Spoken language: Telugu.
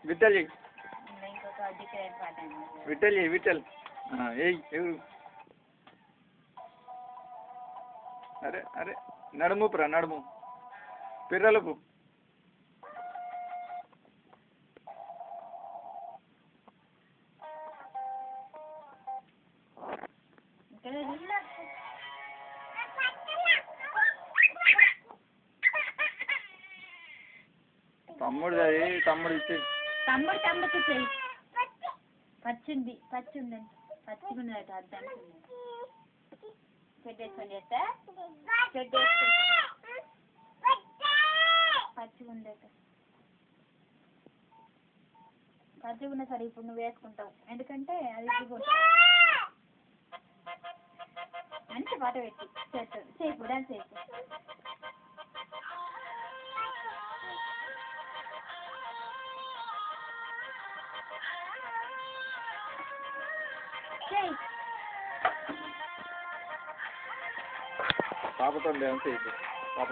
విట్టల్ చెయ్యి. ఇంకొక అడ్డికి పాట విట్టల్ చెయ్యి విట్టల్. ఏయ్ ఎవరు? అరే అరే నడుముపురా నడుము పిర్రలకు. తమ్ముడు ఇచ్చే. తమ్ముడికి చెయ్యి. పచ్చింది పచ్చిందండి పచ్చిగున్నదట అద్దానికి చెడ్డ వేసుకొని చేస్తా చెడ్డ వేసుకుంటా పచ్చిగుందట పచ్చిగున్న సరే ఇప్పుడు నువ్వు వేసుకుంటావు ఎందుకంటే అది మంచి పాట పెట్టి చేస్తుంది సేపు డాన్స్ సేపు పాపతో డాన్స్ చేయి. పాప